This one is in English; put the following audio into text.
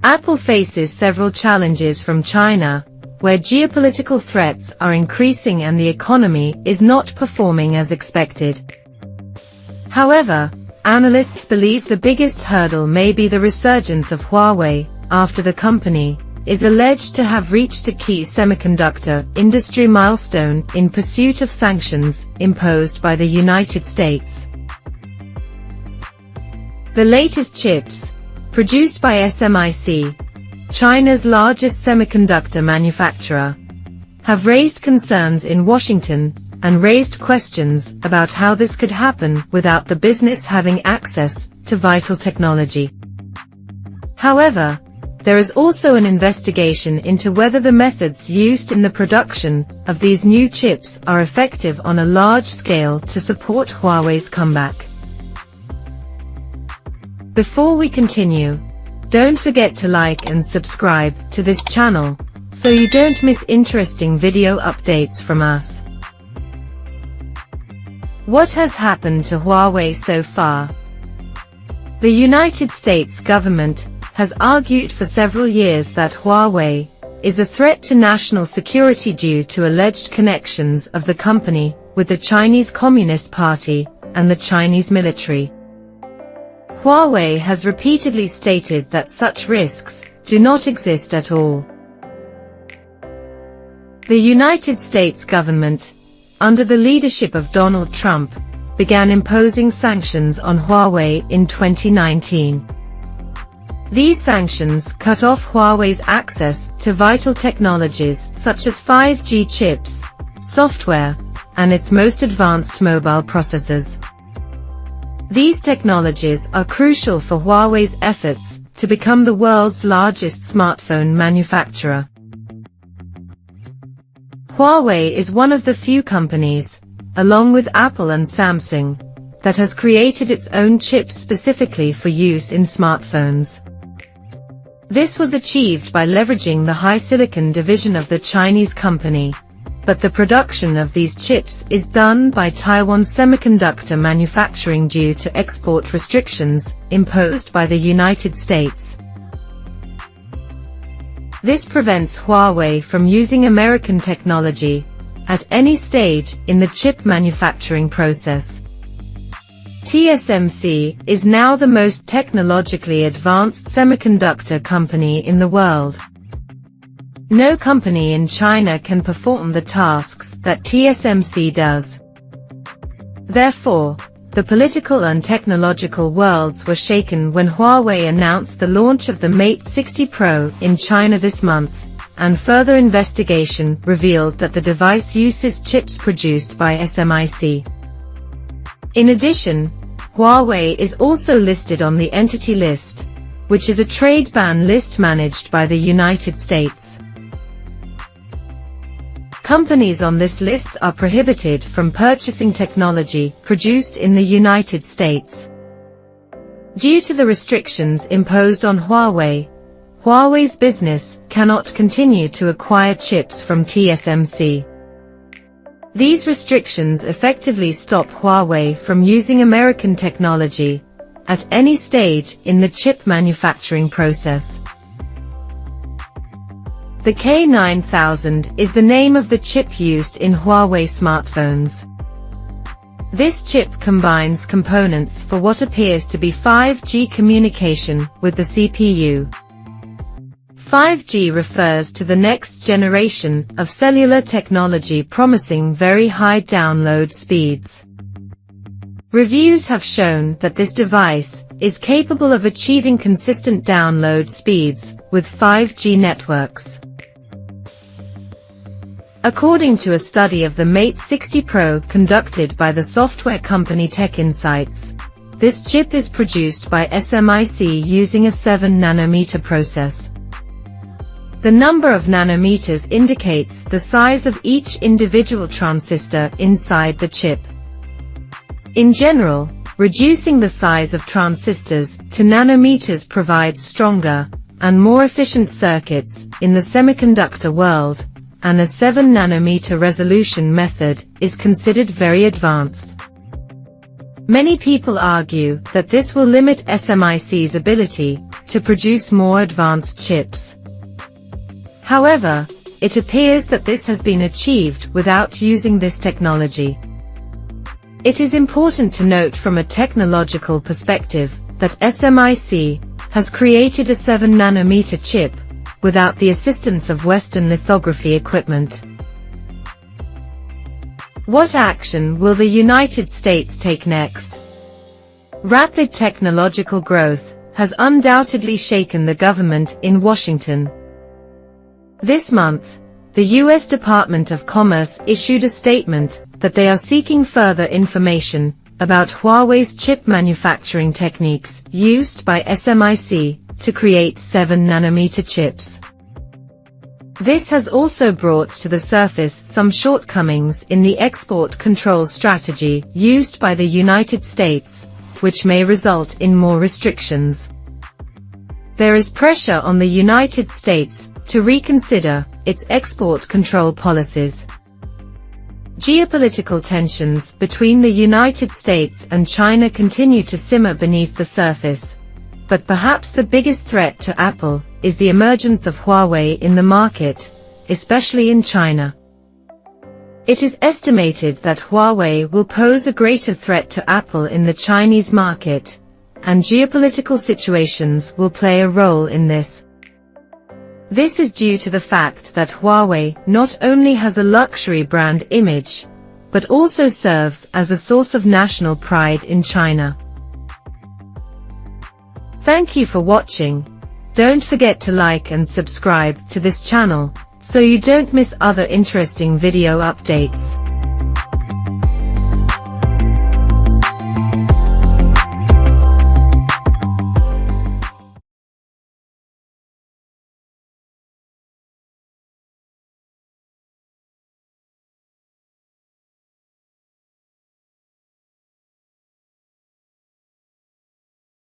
Apple faces several challenges from China, where geopolitical threats are increasing and the economy is not performing as expected. However, analysts believe the biggest hurdle may be the resurgence of Huawei, after the company is alleged to have reached a key semiconductor industry milestone in pursuit of sanctions imposed by the United States. The latest chips, produced by SMIC, China's largest semiconductor manufacturer, have raised concerns in Washington and raised questions about how this could happen without the business having access to vital technology. However, there is also an investigation into whether the methods used in the production of these new chips are effective on a large scale to support Huawei's comeback. Before we continue, don't forget to like and subscribe to this channel, so you don't miss interesting video updates from us. What has happened to Huawei so far? The United States government has argued for several years that Huawei is a threat to national security due to alleged connections of the company with the Chinese Communist Party and the Chinese military. Huawei has repeatedly stated that such risks do not exist at all. The United States government, under the leadership of Donald Trump, began imposing sanctions on Huawei in 2019. These sanctions cut off Huawei's access to vital technologies such as 5G chips, software, and its most advanced mobile processors. These technologies are crucial for Huawei's efforts to become the world's largest smartphone manufacturer. Huawei is one of the few companies, along with Apple and Samsung, that has created its own chips specifically for use in smartphones. This was achieved by leveraging the high-silicon division of the Chinese company, but the production of these chips is done by Taiwan Semiconductor manufacturing due to export restrictions imposed by the United States. This prevents Huawei from using American technology at any stage in the chip manufacturing process. TSMC is now the most technologically advanced semiconductor company in the world. No company in China can perform the tasks that TSMC does. Therefore, the political and technological worlds were shaken when Huawei announced the launch of the Mate 60 Pro in China this month, and further investigation revealed that the device uses chips produced by SMIC. In addition, Huawei is also listed on the Entity List, which is a trade ban list managed by the United States. Companies on this list are prohibited from purchasing technology produced in the United States. Due to the restrictions imposed on Huawei, Huawei's business cannot continue to acquire chips from TSMC. These restrictions effectively stop Huawei from using American technology at any stage in the chip manufacturing process. The K9000 is the name of the chip used in Huawei smartphones. This chip combines components for what appears to be 5G communication with the CPU. 5G refers to the next generation of cellular technology promising very high download speeds. Reviews have shown that this device is capable of achieving consistent download speeds with 5G networks. According to a study of the Mate 60 Pro conducted by the software company Tech Insights, this chip is produced by SMIC using a 7-nanometer process. The number of nanometers indicates the size of each individual transistor inside the chip. In general, reducing the size of transistors to nanometers provides stronger and more efficient circuits in the semiconductor world, and a 7-nanometer resolution method is considered very advanced. Many people argue that this will limit SMIC's ability to produce more advanced chips. However, it appears that this has been achieved without using this technology. It is important to note from a technological perspective that SMIC has created a 7-nanometer chip without the assistance of Western lithography equipment. What action will the United States take next? Rapid technological growth has undoubtedly shaken the government in Washington. This month, the U.S. Department of Commerce issued a statement that they are seeking further information about Huawei's chip manufacturing techniques used by SMIC to create 7-nanometer chips. This has also brought to the surface some shortcomings in the export control strategy used by the United States, which may result in more restrictions. There is pressure on the United States to reconsider its export control policies. Geopolitical tensions between the United States and China continue to simmer beneath the surface, but perhaps the biggest threat to Apple is the emergence of Huawei in the market, especially in China. It is estimated that Huawei will pose a greater threat to Apple in the Chinese market, and geopolitical situations will play a role in this. This is due to the fact that Huawei not only has a luxury brand image, but also serves as a source of national pride in China. Thank you for watching. Don't forget to like and subscribe to this channel, so you don't miss other interesting video updates.